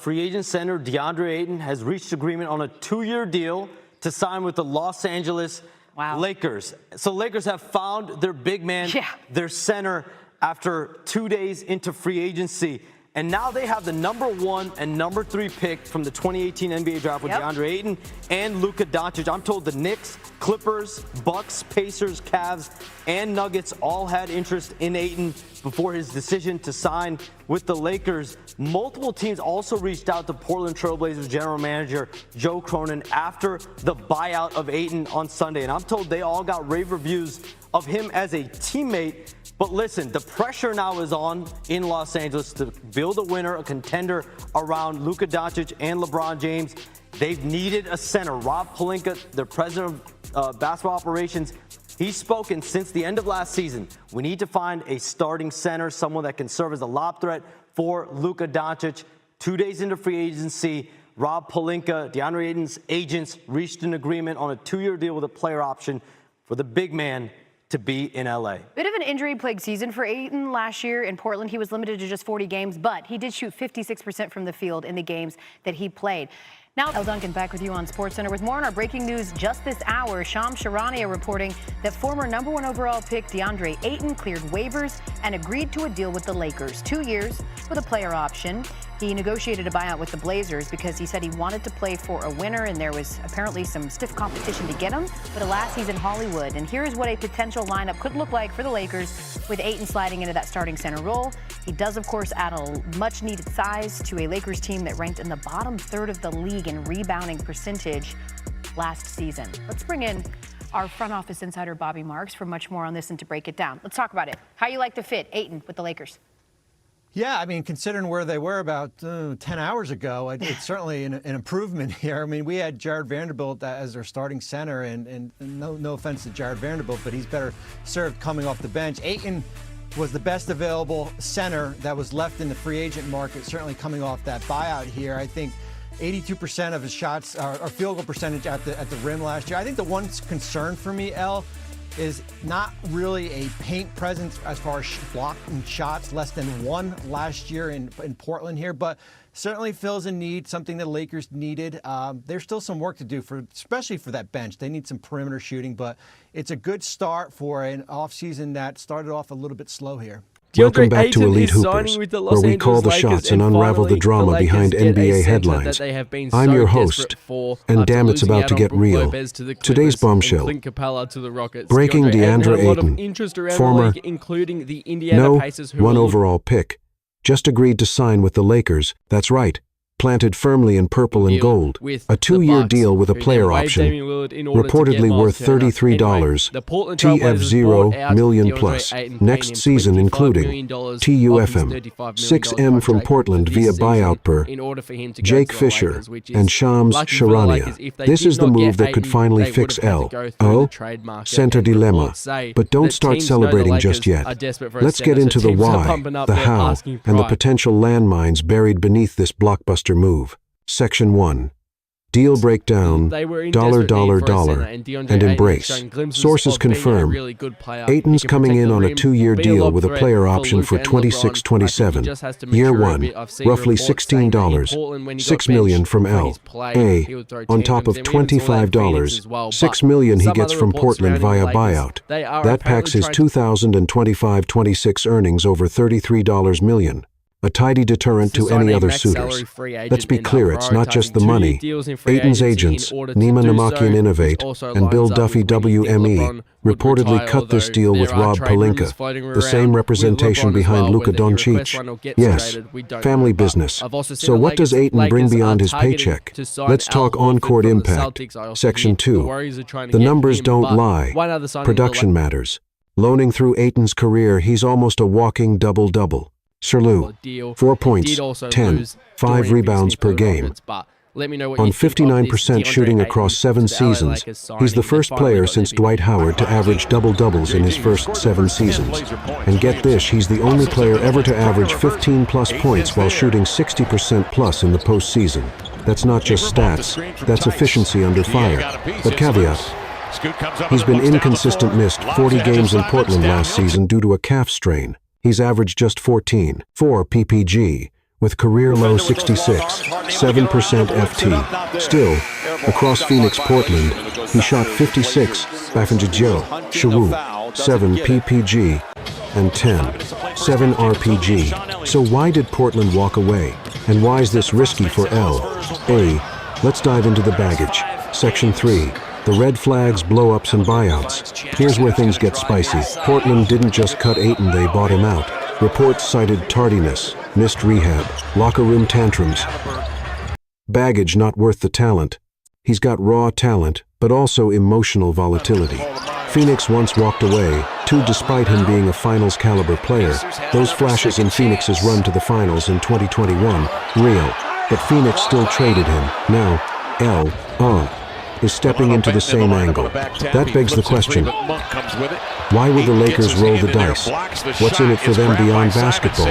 free agent center Deandre Ayton has reached agreement on a 2-year deal to sign with the Los Angeles Lakers. So Lakers have found their big man, their center, after 2 days into free agency. And now they have the #1 and #3 pick from the 2018 NBA draft with Deandre Ayton and Luka Doncic. I'm told the Knicks, Clippers, Bucks, Pacers, Cavs, and Nuggets all had interest in Ayton before his decision to sign with the Lakers. Multiple teams also reached out to Portland Trailblazers general manager Joe Cronin after the buyout of Ayton on Sunday. And I'm told they all got rave reviews of him as a teammate. But listen, the pressure now is on in Los Angeles to build a winner, a contender around Luka Doncic and LeBron James. They've needed a center. Rob Pelinka, their president of basketball operations, he's spoken since the end of last season. We need to find a starting center, someone that can serve as a lob threat for Luka Doncic. 2 days into free agency, Rob Pelinka, DeAndre Ayton's agents, reached an agreement on a 2-year deal with a player option for the big man to be in LA. Bit of an injury-plagued season for Ayton last year in Portland. He was limited to just 40 games, but he did shoot 56% from the field in the games that he played. Now, El Duncan back with you on SportsCenter with more on our breaking news just this hour. Shams Charania reporting that former #1 overall pick DeAndre Ayton cleared waivers and agreed to a deal with the Lakers. 2 years with a player option. He negotiated a buyout with the Blazers because he said he wanted to play for a winner, and there was apparently some stiff competition to get him. But alas, he's in Hollywood. And here's what a potential lineup could look like for the Lakers with Ayton sliding into that starting center role. He does, of course, add a much-needed size to a Lakers team that ranked in the bottom third of the league in rebounding percentage last season. Let's bring in our front office insider, Bobby Marks, for much more on this and to break it down. Let's talk about it. How you like to fit Ayton with the Lakers? Yeah, I mean, considering where they were about 10 hours ago, it's certainly an improvement here. I mean, we had Jared Vanderbilt as their starting center, and no offense to Jared Vanderbilt, but he's better served coming off the bench. Ayton was the best available center that was left in the free agent market, certainly coming off that buyout here. I think 82% of his shots, or field goal percentage at the rim last year. I think the one concern for me, El, is not really a paint presence as far as blocking shots, less than 1 last year in Portland here, but certainly fills a need, something the Lakers needed. There's still some work to do, especially for that bench. They need some perimeter shooting, but it's a good start for an offseason that started off a little bit slow here. Welcome back to Elite Hoopers, where we call the shots and unravel the drama behind NBA headlines. I'm your host, and damn, it's about to get real. Today's bombshell: breaking Deandre Ayton, former #1 overall pick, just agreed to sign with the Lakers. That's right, planted firmly in purple and gold. A 2-year deal with a player option, reportedly worth $33, TF0 million plus, next season including TUFM, 6M from Portland via buyout per Jake Fisher and Shams Charania. This is the move that could finally fix center dilemma. But don't start celebrating just yet. Let's get into the why, the how, and the potential landmines buried beneath this blockbuster move. Section 1. Deal breakdown, $, and embrace. Sources confirm Ayton's coming in on a 2-year deal with a player option for 26-27. Year 1, roughly $16, $6 million from LA, on top of $25, $6 million he gets from Portland via buyout. That packs his 2025-26 earnings over $33 million. A tidy deterrent to any other suitors. Let's be clear, it's not just the money. Ayton's agents, Nima Namaki and Innovate, and Bill Duffy WME, reportedly cut this deal with Rob Pelinka, the same representation behind Luka Doncic. Yes, family business. So what does Ayton bring beyond his paycheck? Let's talk on-court impact. Section 2. The numbers don't lie. Production matters. Loaning through Ayton's career, he's almost a walking double-double. Sir Lou, 4 points, 10, 5 rebounds per game. On 59% shooting across 7 seasons, he's the first player since Dwight Howard to average double-doubles in his first 7 seasons. And get this, he's the only player ever to average 15-plus points while shooting 60% plus in the postseason. That's not just stats, that's efficiency under fire. But caveat, he's been inconsistent, missed 40 games in Portland last season due to a calf strain. He's averaged just 14.4 ppg, with career low 66, 7% FT. Still, across Phoenix, Portland, he shot 56, Bafanjio, Shawu, 7 PPG, and 10, 7 RPG. So why did Portland walk away? And why is this risky for L? A. Let's dive into the baggage. Section 3. The red flags, blow-ups, and buyouts. Here's where things get spicy. Portland didn't just cut Ayton, they bought him out. Reports cited tardiness, missed rehab, locker room tantrums. Baggage not worth the talent. He's got raw talent, but also emotional volatility. Phoenix once walked away, too, despite him being a finals-caliber player. Those flashes in Phoenix's run to the finals in 2021, real. But Phoenix still traded him. Now, L. is stepping into the same angle. That begs the question, why would the Lakers roll the dice? What's in it for them beyond basketball?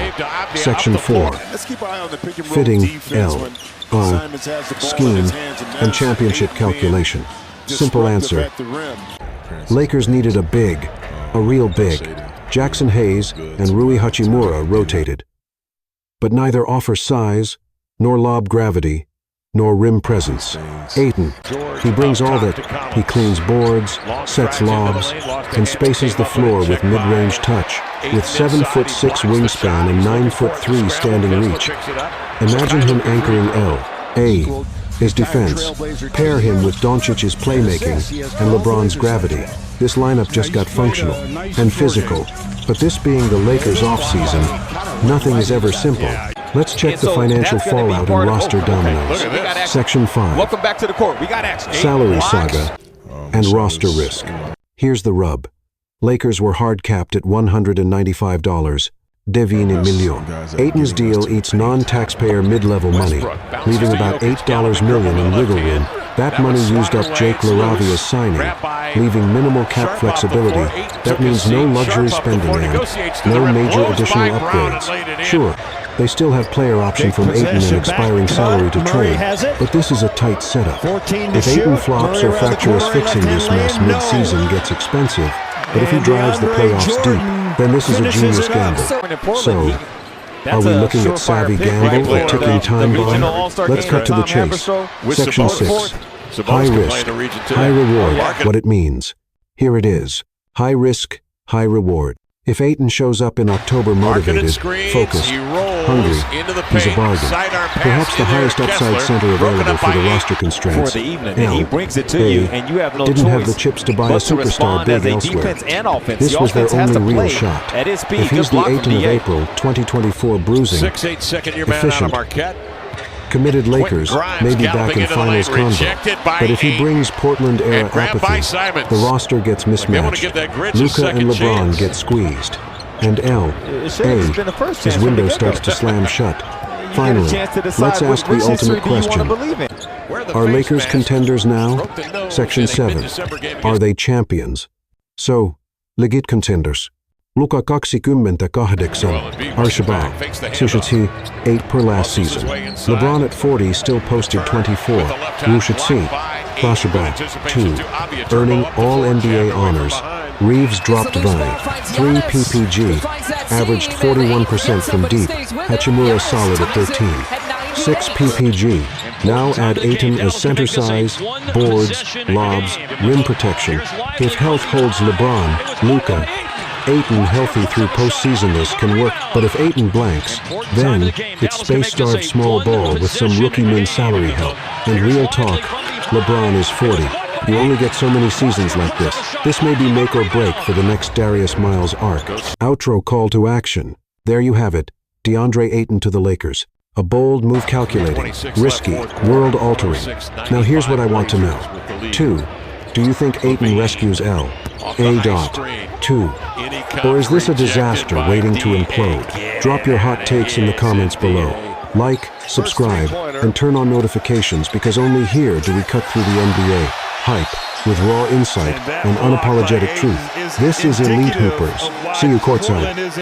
Section 4. Fitting L. Scheme and championship calculation. Simple answer. Lakers needed a real big. Jackson Hayes and Rui Hachimura rotated. But neither offer size, nor lob gravity, nor rim presence. Ayton, he brings all that. He cleans boards, sets lobs, and spaces the floor with mid-range touch. With 7'6" wingspan and 9'3" standing reach. Imagine him anchoring L. A. His defense. Pair him with Doncic's playmaking and LeBron's gravity. This lineup just got functional and physical. But this being the Lakers' offseason, nothing is ever simple. Let's check the financial fallout and roster dominoes. Section 5. Welcome back to the court. We got action. Salary saga and roster risk. Here's the rub. Lakers were hard capped at $195. $9 million. Ayton's deal eats non-taxpayer mid-level money, leaving about $8 million in wiggle room. That money used up Jake LaRavia's signing, leaving minimal cap flexibility. That means no luxury spending and no major additional upgrades. Sure, they still have player option from Ayton and expiring salary to trade, but this is a tight setup. If Ayton flops or fractures fixing this mess mid-season gets expensive, but if he drives the playoffs deep, then this is a genius gamble. So, are we looking at savvy gamble or ticking time bomb? Let's cut to the chase. Section 6. High risk, high reward. What it means. Here it is. High risk, high reward. If Ayton shows up in October motivated, focused, hungry, he's a bargain. Perhaps the highest upside center available for the roster constraints. L. A. Didn't have the chips to buy a superstar big elsewhere. This was their only real shot. If he's the Ayton of April 2024 bruising, efficient, committed Lakers may be back in finals convo. But if he brings Portland-era apathy, the roster gets mismatched. Luka and LeBron get squeezed. And L. A. His window starts to slam shut. Finally, let's ask the ultimate question. Are Lakers contenders now? Section 7. Are they champions? So, legit contenders. Luka 28, Archibald, Sushitsi 8 per last season. LeBron at 40 still posted 24, Rushitsi, Archibald 2, earning all NBA honors. Reeves dropped by, 3 PPG, averaged 41% from deep, Hachimura solid at 13, 6 PPG. Now add Ayton as center size, boards, lobs, rim protection. If health holds LeBron, Luka, Ayton healthy through postseasonness can work, but if Ayton blanks, then it's space-starved small ball with some rookie min salary help. And real talk, LeBron is 40. You only get so many seasons like this. This may be make or break for the next Darius Miles arc. Outro call to action. There you have it. Deandre Ayton to the Lakers. A bold move, calculating, risky, world-altering. Now here's what I want to know. 2. Do you think Ayton rescues L? A. 2. Or is this a disaster waiting to implode? Drop your hot takes in the comments below. Like, subscribe, and turn on notifications because only here do we cut through the NBA hype with raw insight and unapologetic truth. This is Elite Hoopers. See you courtside.